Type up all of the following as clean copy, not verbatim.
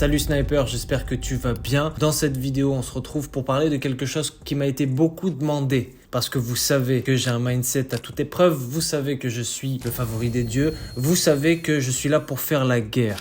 Salut Sniper, j'espère que tu vas bien. Dans cette vidéo, on se retrouve pour parler de quelque chose qui m'a été beaucoup demandé. Parce que vous savez que j'ai un mindset à toute épreuve, vous savez que je suis le favori des dieux, vous savez que je suis là pour faire la guerre.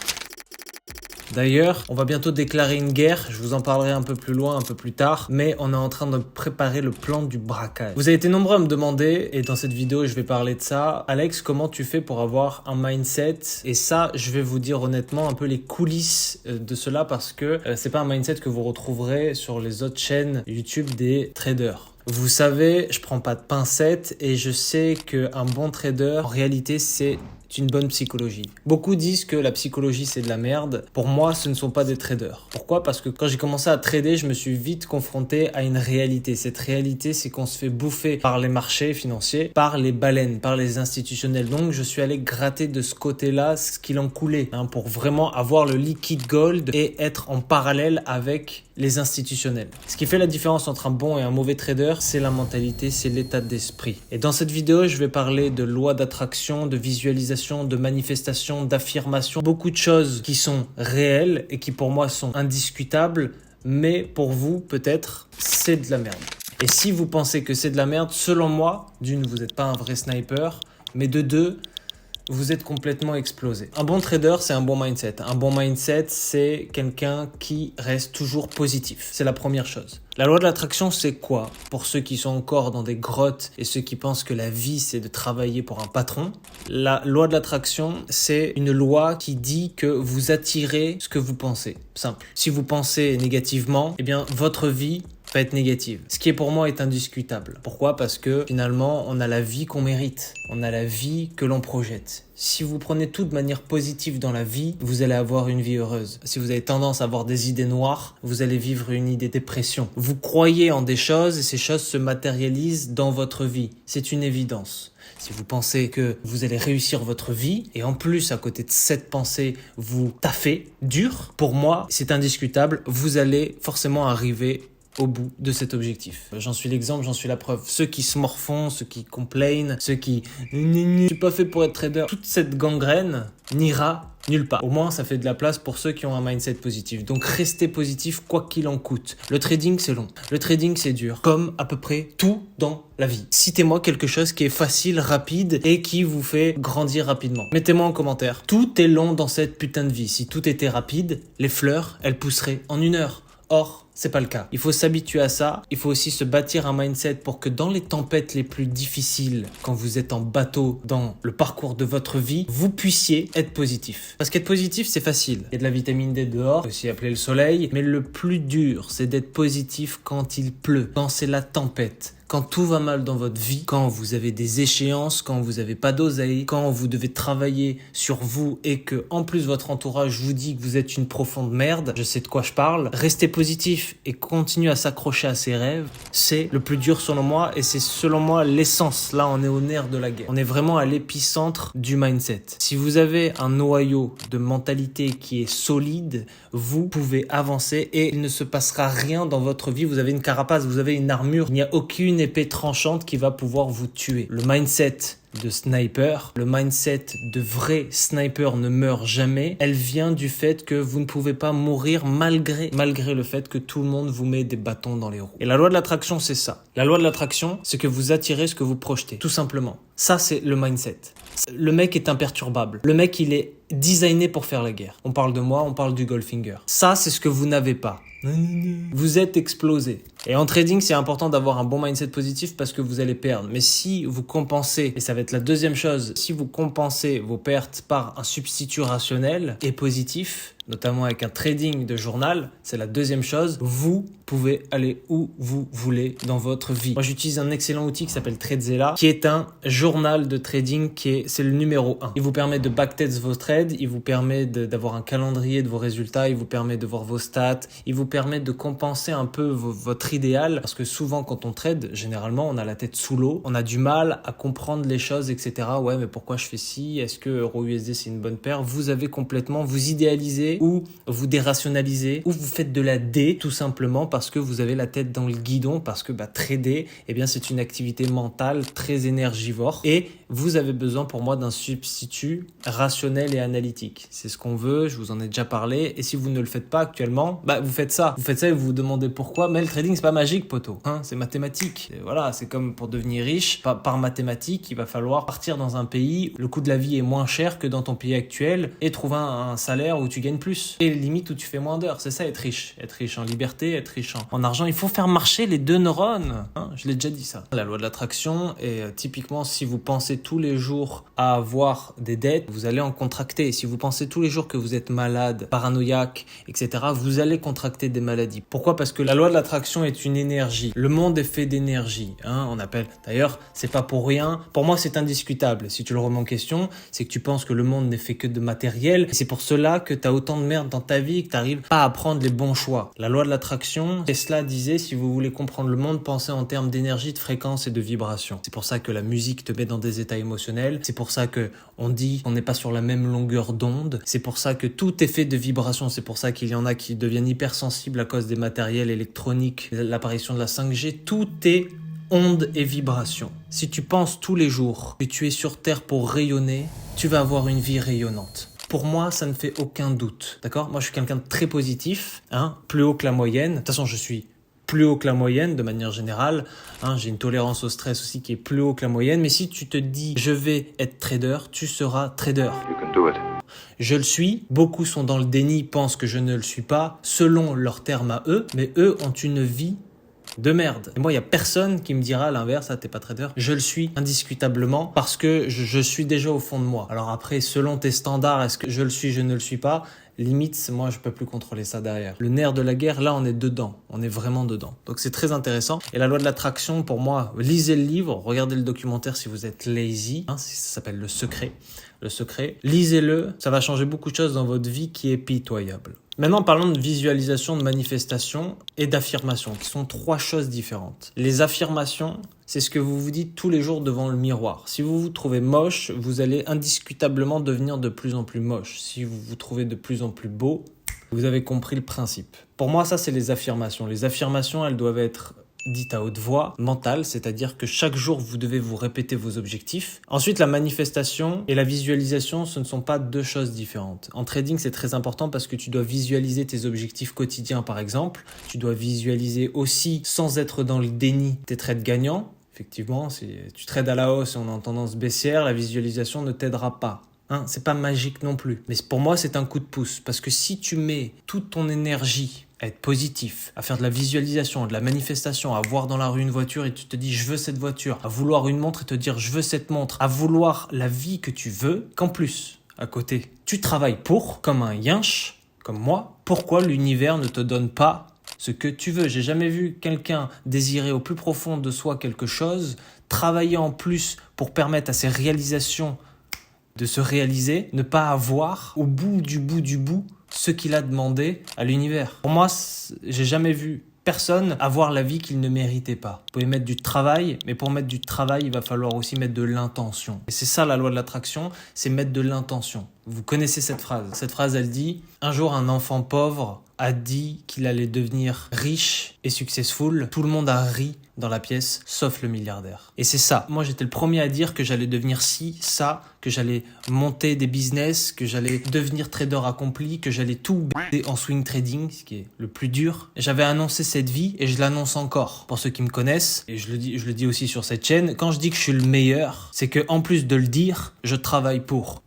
D'ailleurs, on va bientôt déclarer une guerre, je vous en parlerai un peu plus loin, un peu plus tard, mais on est en train de préparer le plan du braquage. Vous avez été nombreux à me demander, et dans cette vidéo je vais parler de ça, Alex, comment tu fais pour avoir un mindset? Et ça, je vais vous dire honnêtement un peu les coulisses de cela, parce que c'est pas un mindset que vous retrouverez sur les autres chaînes YouTube des traders. Vous savez, je prends pas de pincettes et je sais qu'un bon trader, en réalité, c'est une bonne psychologie. Beaucoup disent que la psychologie, c'est de la merde. Pour moi, ce ne sont pas des traders. Pourquoi? Parce que quand j'ai commencé à trader, je me suis vite confronté à une réalité. Cette réalité, c'est qu'on se fait bouffer par les marchés financiers, par les baleines, par les institutionnels. Donc, je suis allé gratter de ce côté-là ce qu'il en coulait, pour vraiment avoir le liquid gold et être en parallèle avec les institutionnels. Ce qui fait la différence entre un bon et un mauvais trader, c'est la mentalité, c'est l'état d'esprit. Et dans cette vidéo, je vais parler de loi d'attraction, de visualisation, de manifestation, d'affirmation, beaucoup de choses qui sont réelles et qui pour moi sont indiscutables, mais pour vous, peut-être, c'est de la merde. Et si vous pensez que c'est de la merde, selon moi, d'une, vous n'êtes pas un vrai sniper, mais de deux, vous êtes complètement explosé. Un bon trader, c'est un bon mindset. Un bon mindset, c'est quelqu'un qui reste toujours positif. C'est la première chose. La loi de l'attraction, c'est quoi? Pour ceux qui sont encore dans des grottes et ceux qui pensent que la vie, c'est de travailler pour un patron, la loi de l'attraction, c'est une loi qui dit que vous attirez ce que vous pensez. Simple. Si vous pensez négativement, eh bien, votre vie va être négative. Ce qui est pour moi est indiscutable. Pourquoi? Parce que finalement, on a la vie qu'on mérite. On a la vie que l'on projette. Si vous prenez tout de manière positive dans la vie, vous allez avoir une vie heureuse. Si vous avez tendance à avoir des idées noires, vous allez vivre une idée de dépression. Vous croyez en des choses et ces choses se matérialisent dans votre vie. C'est une évidence. Si vous pensez que vous allez réussir votre vie et en plus, à côté de cette pensée, vous taffez dur, pour moi, c'est indiscutable. Vous allez forcément arriver au bout de cet objectif. J'en suis l'exemple, j'en suis la preuve. Ceux qui se morfondent, ceux qui complainent, ceux qui « je suis pas fait pour être trader », toute cette gangrène n'ira nulle part. Au moins, ça fait de la place pour ceux qui ont un mindset positif. Donc, restez positif quoi qu'il en coûte. Le trading, c'est long. Le trading, c'est dur. Comme à peu près tout dans la vie. Citez-moi quelque chose qui est facile, rapide et qui vous fait grandir rapidement. Mettez-moi en commentaire. Tout est long dans cette putain de vie. Si tout était rapide, les fleurs, elles pousseraient en 1 heure. Or, c'est pas le cas. Il faut s'habituer à ça. Il faut aussi se bâtir un mindset pour que dans les tempêtes les plus difficiles, quand vous êtes en bateau dans le parcours de votre vie, vous puissiez être positif. Parce qu'être positif, c'est facile. Il y a de la vitamine D dehors, aussi appelé le soleil. Mais le plus dur, c'est d'être positif quand il pleut, quand c'est la tempête. Quand tout va mal dans votre vie, quand vous avez des échéances, quand vous n'avez pas d'oseille, quand vous devez travailler sur vous et que en plus votre entourage vous dit que vous êtes une profonde merde, je sais de quoi je parle, restez positif et continuez à s'accrocher à ses rêves, c'est le plus dur selon moi et c'est selon moi l'essence. Là, on est au nerf de la guerre. On est vraiment à l'épicentre du mindset. Si vous avez un noyau de mentalité qui est solide, vous pouvez avancer et il ne se passera rien dans votre vie. Vous avez une carapace, vous avez une armure, il n'y a aucune épée tranchante qui va pouvoir vous tuer. Le mindset de sniper, le mindset de vrai sniper ne meurt jamais. Elle vient du fait que vous ne pouvez pas mourir malgré le fait que tout le monde vous met des bâtons dans les roues. Et la loi de l'attraction, c'est ça. La loi de l'attraction, c'est que vous attirez ce que vous projetez. Tout simplement. Ça, c'est le mindset. Le mec est imperturbable. Le mec, il est designé pour faire la guerre. On parle de moi, on parle du Goldfinger. Ça, c'est ce que vous n'avez pas. Vous êtes explosé. Et en trading, c'est important d'avoir un bon mindset positif parce que vous allez perdre. Mais si vous compensez, et ça va être la deuxième chose, si vous compensez vos pertes par un substitut rationnel et positif, notamment avec un trading de journal, c'est la deuxième chose, vous pouvez aller où vous voulez dans votre vie. Moi, j'utilise un excellent outil qui s'appelle Tradzilla, qui est un journal de trading c'est le numéro 1. Il vous permet de backtest vos trades, il vous permet d'avoir un calendrier de vos résultats, il vous permet de voir vos stats, il vous permet de compenser un peu votre idéal, parce que souvent quand on trade, généralement on a la tête sous l'eau, on a du mal à comprendre les choses, etc. Ouais, mais pourquoi je fais ci? Est-ce que EURUSD c'est une bonne paire? Vous avez complètement, vous idéalisez ou vous dérationalisez, ou vous faites de la D tout simplement parce que vous avez la tête dans le guidon, parce que trader, eh bien c'est une activité mentale très énergivore et vous avez besoin pour moi d'un substitut rationnel et analytique. C'est ce qu'on veut, je vous en ai déjà parlé et si vous ne le faites pas actuellement, vous faites ça. Vous faites ça et vous vous demandez pourquoi, mais le trading c'est pas magique poteau, c'est mathématique. Et voilà, c'est comme pour devenir riche, par mathématiques, il va falloir partir dans un pays, le coût de la vie est moins cher que dans ton pays actuel et trouver un salaire où tu gagnes plus et limite où tu fais moins d'heures. C'est ça être riche en liberté, être riche en argent. Il faut faire marcher les deux neurones, je l'ai déjà dit ça. La loi de l'attraction est typiquement si vous pensez tous les jours à avoir des dettes, vous allez en contracter. Si vous pensez tous les jours que vous êtes malade, paranoïaque, etc., vous allez contracter des maladies. Pourquoi? Parce que la loi de l'attraction est une énergie. Le monde est fait d'énergie. On appelle. D'ailleurs, c'est pas pour rien. Pour moi, c'est indiscutable. Si tu le remets en question, c'est que tu penses que le monde n'est fait que de matériel. Et c'est pour cela que tu as autant de merde dans ta vie et que tu n'arrives pas à prendre les bons choix. La loi de l'attraction, Tesla disait, si vous voulez comprendre le monde, pensez en termes d'énergie, de fréquence et de vibration. C'est pour ça que la musique te met dans des états émotionnels. C'est pour ça que on dit qu'on n'est pas sur la même longueur d'onde. C'est pour ça que tout est fait de vibrations. C'est pour ça qu'il y en a qui deviennent hypersensibles à cause des matériels électroniques, l'apparition de la 5G. Tout est ondes et vibrations. Si tu penses tous les jours que tu es sur Terre pour rayonner, tu vas avoir une vie rayonnante. Pour moi, ça ne fait aucun doute. D'accord? Moi, je suis quelqu'un de très positif, plus haut que la moyenne. De toute façon, je suis plus haut que la moyenne de manière générale. J'ai une tolérance au stress aussi qui est plus haut que la moyenne. Mais si tu te dis, je vais être trader, tu seras trader. You can do it. Je le suis. Beaucoup sont dans le déni, pensent que je ne le suis pas, selon leurs termes à eux. Mais eux ont une vie de merde. Et moi, il n'y a personne qui me dira à l'inverse, t'es pas trader. Je le suis indiscutablement parce que je suis déjà au fond de moi. Alors après, selon tes standards, est-ce que je le suis, je ne le suis pas? Limite, moi, je peux plus contrôler ça derrière. Le nerf de la guerre, là, on est dedans. On est vraiment dedans. Donc, c'est très intéressant. Et la loi de l'attraction, pour moi, lisez le livre, regardez le documentaire si vous êtes lazy. Ça s'appelle Le Secret. Le Secret. Lisez-le. Ça va changer beaucoup de choses dans votre vie qui est pitoyable. Maintenant, parlons de visualisation, de manifestation et d'affirmation, qui sont trois choses différentes. Les affirmations, c'est ce que vous vous dites tous les jours devant le miroir. Si vous vous trouvez moche, vous allez indiscutablement devenir de plus en plus moche. Si vous vous trouvez de plus en plus beau, vous avez compris le principe. Pour moi, ça, c'est les affirmations. Les affirmations, elles doivent être dites à haute voix, mentale, c'est-à-dire que chaque jour, vous devez vous répéter vos objectifs. Ensuite, la manifestation et la visualisation, ce ne sont pas deux choses différentes. En trading, c'est très important parce que tu dois visualiser tes objectifs quotidiens, par exemple. Tu dois visualiser aussi, sans être dans le déni, tes trades gagnants. Effectivement, si tu trades à la hausse et on est en tendance baissière, la visualisation ne t'aidera pas. C'est pas magique non plus. Mais pour moi, c'est un coup de pouce. Parce que si tu mets toute ton énergie à être positif, à faire de la visualisation, de la manifestation, à voir dans la rue une voiture et tu te dis je veux cette voiture, à vouloir une montre et te dire je veux cette montre, à vouloir la vie que tu veux, qu'en plus, à côté, tu travailles pour, comme un yinche, comme moi, pourquoi l'univers ne te donne pas ce que tu veux? J'ai jamais vu quelqu'un désirer au plus profond de soi quelque chose, travailler en plus pour permettre à ses réalisations de se réaliser, ne pas avoir au bout du bout ce qu'il a demandé à l'univers. Pour moi, j'ai jamais vu personne avoir la vie qu'il ne méritait pas. Vous pouvez mettre du travail, mais pour mettre du travail, il va falloir aussi mettre de l'intention. Et c'est ça la loi de l'attraction, c'est mettre de l'intention. Vous connaissez cette phrase. Cette phrase, elle dit « Un jour, un enfant pauvre a dit qu'il allait devenir riche et successful. Tout le monde a ri dans la pièce, sauf le milliardaire. » Et c'est ça. Moi, j'étais le premier à dire que j'allais devenir ci, ça, que j'allais monter des business, que j'allais devenir trader accompli, que j'allais tout b***er en swing trading, ce qui est le plus dur. J'avais annoncé cette vie et je l'annonce encore. Pour ceux qui me connaissent, et je le dis aussi sur cette chaîne, quand je dis que je suis le meilleur, c'est que en plus de le dire, je travaille pour.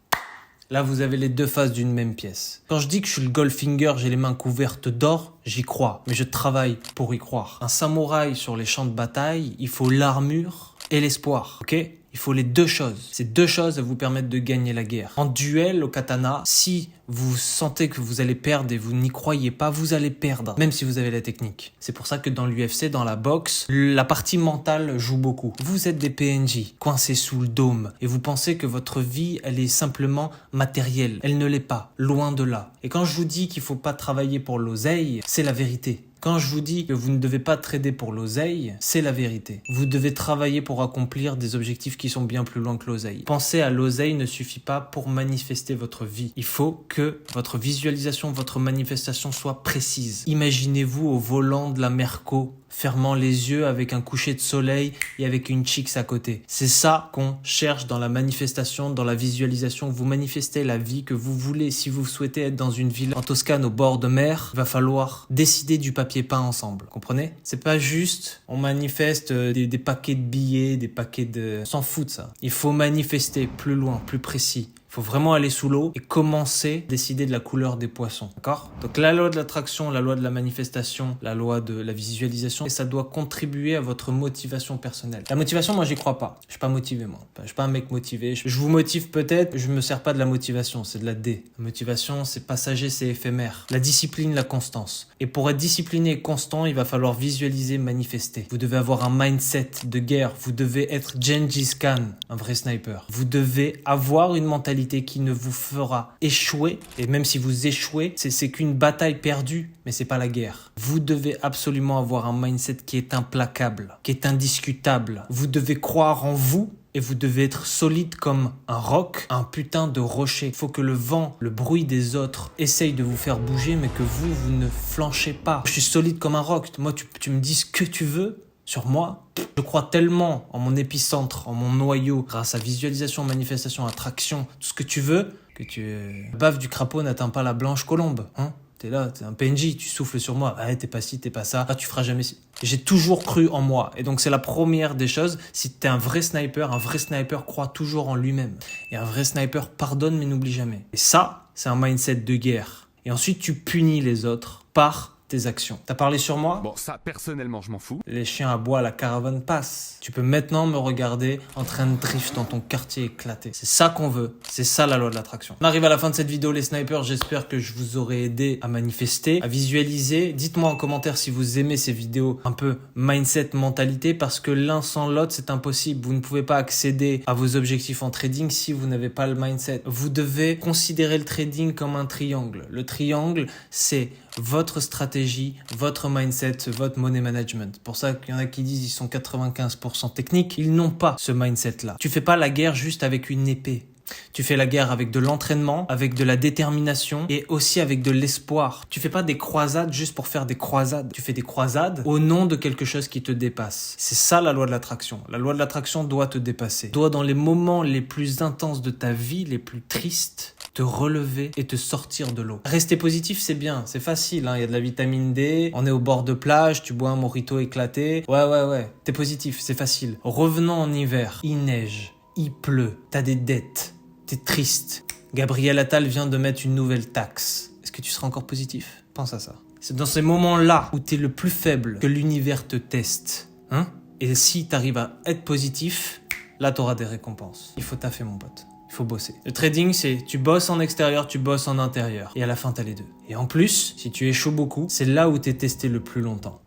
Là, vous avez les deux faces d'une même pièce. Quand je dis que je suis le Goldfinger, j'ai les mains couvertes d'or, j'y crois. Mais je travaille pour y croire. Un samouraï sur les champs de bataille, il faut l'armure et l'espoir. Ok ? Il faut les deux choses. Ces deux choses vous permettent de gagner la guerre. En duel au katana, si vous sentez que vous allez perdre et vous n'y croyez pas, vous allez perdre, même si vous avez la technique. C'est pour ça que dans l'UFC, dans la boxe, la partie mentale joue beaucoup. Vous êtes des PNJ, coincés sous le dôme, et vous pensez que votre vie, elle est simplement matérielle. Elle ne l'est pas, loin de là. Et quand je vous dis qu'il faut pas travailler pour l'oseille, c'est la vérité. Quand je vous dis que vous ne devez pas trader pour l'oseille, c'est la vérité. Vous devez travailler pour accomplir des objectifs qui sont bien plus loin que l'oseille. Penser à l'oseille ne suffit pas pour manifester votre vie. Il faut que votre visualisation, votre manifestation soit précise. Imaginez-vous au volant de la Merco, fermant les yeux avec un coucher de soleil et avec une chicks à côté. C'est ça qu'on cherche dans la manifestation, dans la visualisation. Vous manifestez la vie que vous voulez. Si vous souhaitez être dans une ville en Toscane au bord de mer, il va falloir décider du papier peint ensemble. Comprenez? C'est pas juste on manifeste des paquets de billets, des paquets de... On s'en fout de ça. Il faut manifester plus loin, plus précis. Il faut vraiment aller sous l'eau et commencer à décider de la couleur des poissons. D'accord? Donc la loi de l'attraction, la loi de la manifestation, la loi de la visualisation, et ça doit contribuer à votre motivation personnelle. La motivation, moi, j'y crois pas. Je suis pas motivé, moi. Je suis pas un mec motivé. Je vous motive peut-être, je me sers pas de la motivation, c'est de la D. La motivation, c'est passager, c'est éphémère. La discipline, la constance. Et pour être discipliné et constant, il va falloir visualiser, manifester. Vous devez avoir un mindset de guerre. Vous devez être Gengis Khan, un vrai sniper. Vous devez avoir une mentalité qui ne vous fera échouer, et même si vous échouez, c'est qu'une bataille perdue, mais c'est pas la guerre. Vous devez absolument avoir un mindset qui est implacable, qui est indiscutable. Vous devez croire en vous, et vous devez être solide comme un roc, un putain de rocher. Il faut que le vent, le bruit des autres essaye de vous faire bouger, mais que vous ne flanchez pas. Je suis solide comme un roc. Moi, tu me dis ce que tu veux sur moi. Je crois tellement en mon épicentre, en mon noyau, grâce à visualisation, manifestation, attraction, tout ce que tu veux, que la baffe du crapaud n'atteint pas la blanche colombe. Hein? T'es là, t'es un PNJ, tu souffles sur moi. Ah, t'es pas ci, t'es pas ça. Ah, tu feras jamais ci. J'ai toujours cru en moi. Et donc, c'est la première des choses. Si t'es un vrai sniper croit toujours en lui-même. Et un vrai sniper pardonne mais n'oublie jamais. Et ça, c'est un mindset de guerre. Et ensuite, tu punis les autres par tes actions. T'as parlé sur moi? Bon, ça, personnellement, je m'en fous. Les chiens aboient, la caravane passe. Tu peux maintenant me regarder en train de drift dans ton quartier éclaté. C'est ça qu'on veut. C'est ça la loi de l'attraction. On arrive à la fin de cette vidéo, les snipers. J'espère que je vous aurai aidé à manifester, à visualiser. Dites-moi en commentaire si vous aimez ces vidéos un peu mindset, mentalité, parce que l'un sans l'autre, c'est impossible. Vous ne pouvez pas accéder à vos objectifs en trading si vous n'avez pas le mindset. Vous devez considérer le trading comme un triangle. Le triangle, c'est votre stratégie, votre mindset, votre money management. Pour ça qu'il y en a qui disent ils sont 95% techniques. Ils n'ont pas ce mindset-là. Tu fais pas la guerre juste avec une épée. Tu fais la guerre avec de l'entraînement, avec de la détermination et aussi avec de l'espoir. Tu fais pas des croisades juste pour faire des croisades. Tu fais des croisades au nom de quelque chose qui te dépasse. C'est ça la loi de l'attraction. La loi de l'attraction doit te dépasser. Doit dans les moments les plus intenses de ta vie, les plus tristes, te relever et te sortir de l'eau. Rester positif, c'est bien, c'est facile, hein. Il y a de la vitamine D, on est au bord de plage, tu bois un mojito éclaté. Ouais, t'es positif, c'est facile. Revenons en hiver, il neige, il pleut, t'as des dettes, t'es triste. Gabriel Attal vient de mettre une nouvelle taxe. Est-ce que tu seras encore positif? Pense à ça. C'est dans ces moments-là où t'es le plus faible que l'univers te teste. Hein? Et si t'arrives à être positif, là t'auras des récompenses. Il faut taffer, mon pote. Il faut bosser. Le trading, c'est tu bosses en extérieur, tu bosses en intérieur. Et à la fin, t'as les deux. Et en plus, si tu échoues beaucoup, c'est là où t'es testé le plus longtemps.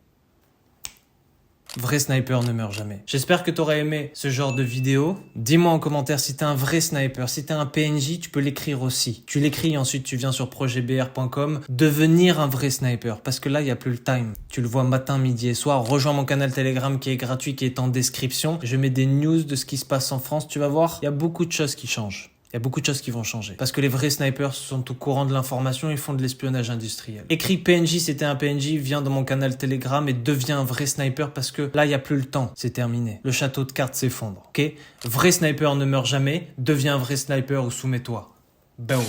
Vrai sniper ne meurt jamais. J'espère que t'auras aimé ce genre de vidéo. Dis-moi en commentaire si t'es un vrai sniper. Si t'es un PNJ, tu peux l'écrire aussi. Tu l'écris, ensuite tu viens sur projetbr.com. Devenir un vrai sniper. Parce que là, il n'y a plus le time. Tu le vois matin, midi et soir. Rejoins mon canal Telegram qui est gratuit, qui est en description. Je mets des news de ce qui se passe en France. Tu vas voir, il y a beaucoup de choses qui changent. Il y a beaucoup de choses qui vont changer. Parce que les vrais snipers sont au courant de l'information et font de l'espionnage industriel. Écris PNJ, c'était un PNJ, viens dans mon canal Telegram et deviens un vrai sniper parce que là, il n'y a plus le temps. C'est terminé. Le château de cartes s'effondre. Ok? Vrai sniper ne meurt jamais. Deviens un vrai sniper ou soumets-toi. Bao.